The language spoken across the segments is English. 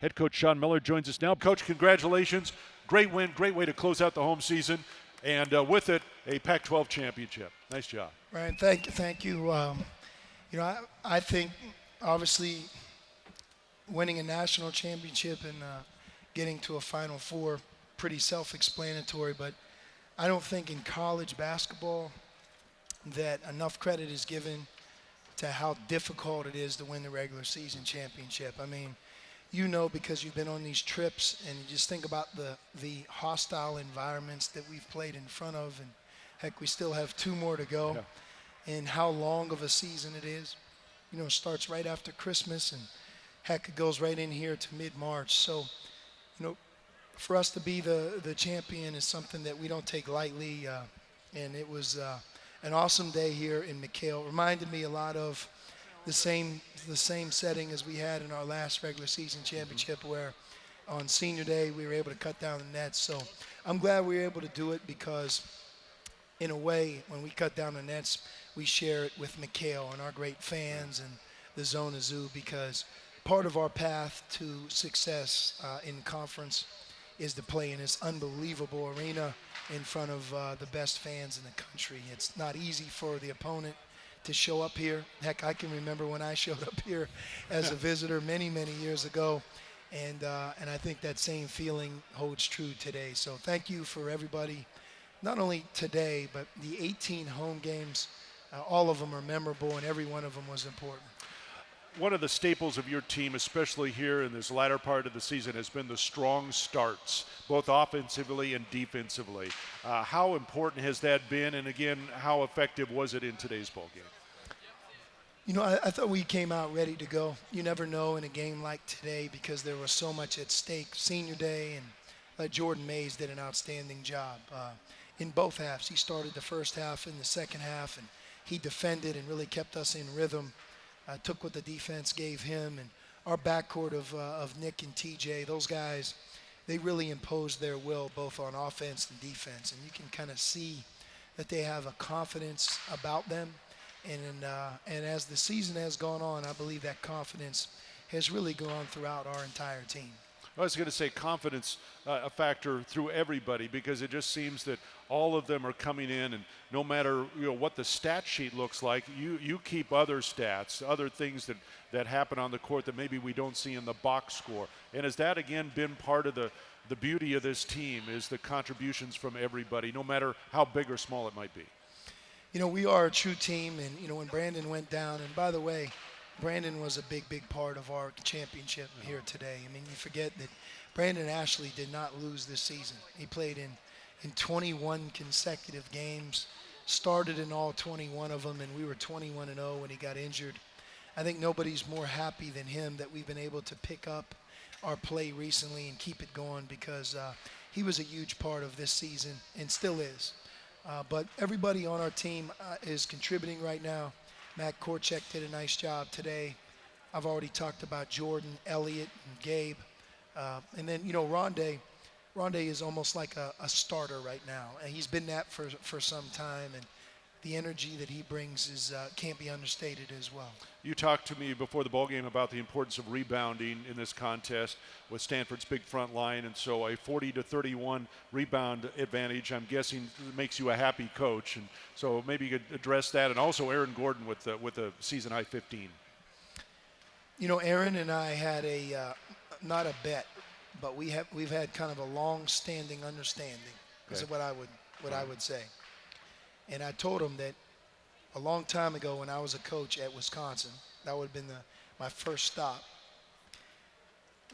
Head coach Sean Miller joins us now. Coach, congratulations. Great win, great way to close out the home season, and with it, a Pac-12 championship. Nice job. Ryan, thank you. I think obviously winning a national championship and getting to a Final Four, pretty self-explanatory, but I don't think in college basketball that enough credit is given to how difficult it is to win the regular season championship. I mean, you know, because you've been on these trips and you just think about the hostile environments that we've played in front of, and heck, we still have 2 more to go, and how long of a season it is. You know, it starts right after Christmas, and heck, it goes right in here to mid-March. So, you know, for us to be the champion is something that we don't take lightly, and it was an awesome day here in McHale. Reminded me a lot of the same setting as we had in our last regular season championship, where on senior day we were able to cut down the nets. So I'm glad we were able to do it, because in a way, when we cut down the nets, we share it with McHale and our great fans and the Zona Zoo, because part of our path to success in conference is to play in this unbelievable arena in front of the best fans in the country. It's not easy for the opponent to show up here. Heck, I can remember when I showed up here as a visitor many, many years ago, and I think that same feeling holds true today. So thank you for everybody, not only today, but the 18 home games. All of them are memorable, and every one of them was important. One of the staples of your team, especially here in this latter part of the season, has been the strong starts, both offensively and defensively. How important has that been, and again, how effective was it in today's ball game? You know, I thought we came out ready to go. You never know in a game like today, because there was so much at stake. Senior day, and Jordan Mays did an outstanding job in both halves. He started the first half and the second half, and he defended and really kept us in rhythm. Took what the defense gave him, and our backcourt of Nick and TJ, those guys, they really imposed their will both on offense and defense, and you can kind of see that they have a confidence about them. And as the season has gone on, I believe that confidence has really gone throughout our entire team. I was going to say confidence a factor through everybody, because it just seems that all of them are coming in, and no matter what the stat sheet looks like, you keep other stats, other things that happen on the court that maybe we don't see in the box score. And has that again been part of the beauty of this team, is the contributions from everybody, no matter how big or small it might be? You know, we are a true team, and you know, when Brandon went down, and by the way, Brandon was a big part of our championship here today. I mean, you forget that Brandon Ashley did not lose this season. He played in 21 consecutive games, started in all 21 of them, and we were 21-0 when he got injured. I think nobody's more happy than him that we've been able to pick up our play recently and keep it going, because he was a huge part of this season and still is. But everybody on our team is contributing right now. Matt Korchek did a nice job today. I've already talked about Jordan, Elliott, and Gabe. And then, you know, Rondé is almost like a starter right now. And he's been that for some time. And the energy that he brings can't be understated as well. You talked to me before the ballgame about the importance of rebounding in this contest with Stanford's big front line, and so a 40-31 rebound advantage, I'm guessing, makes you a happy coach. And so maybe you could address that, and also Aaron Gordon with a season high 15. You know, Aaron and I had not a bet, but we've had kind of a long-standing understanding. This is what I would say. And I told him that a long time ago when I was a coach at Wisconsin, that would have been my first stop.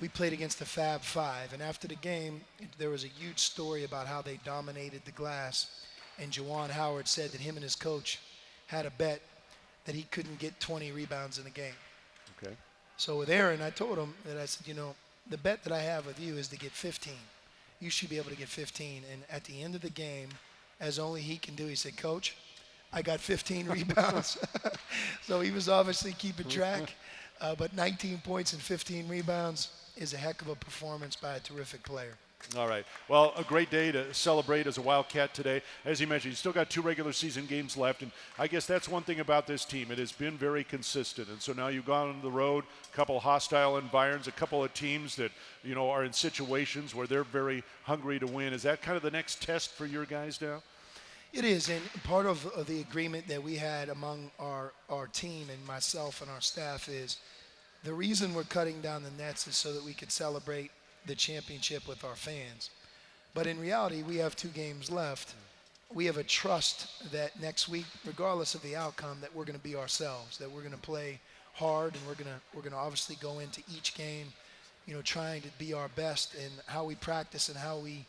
We played against the Fab Five, and after the game, there was a huge story about how they dominated the glass, and Juwan Howard said that him and his coach had a bet that he couldn't get 20 rebounds in a game. Okay. So with Aaron, I told him that I said, you know, the bet that I have with you is to get 15. You should be able to get 15. And at the end of the game, as only he can do, he said, Coach, I got 15 rebounds. So he was obviously keeping track. But 19 points and 15 rebounds is a heck of a performance by a terrific player. All right. Well, a great day to celebrate as a Wildcat today. As you mentioned, you still got 2 regular season games left, and I guess that's one thing about this team. It has been very consistent, and so now you've gone on the road, a couple hostile environs, a couple of teams that, you know, are in situations where they're very hungry to win. Is that kind of the next test for your guys now? It is, and part of the agreement that we had among our team and myself and our staff is the reason we're cutting down the nets is so that we could celebrate the championship with our fans. But in reality, we have 2 games left. We have a trust that next week, regardless of the outcome, that we're going to be ourselves, that we're going to play hard, and we're going to obviously go into each game, you know, trying to be our best, and how we practice and how we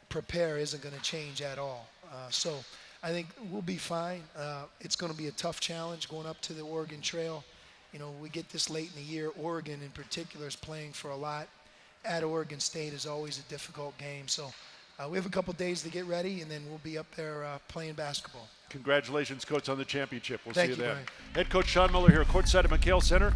prepare isn't going to change at all. So I think we'll be fine. It's going to be a tough challenge going up to the Oregon Trail. You know, we get this late in the year. Oregon in particular is playing for a lot. At Oregon State is always a difficult game. So we have a couple days to get ready, and then we'll be up there playing basketball. Congratulations, Coach, on the championship. We'll Thank see you you, then. Brian. Head Coach Sean Miller here, courtside at McHale Center.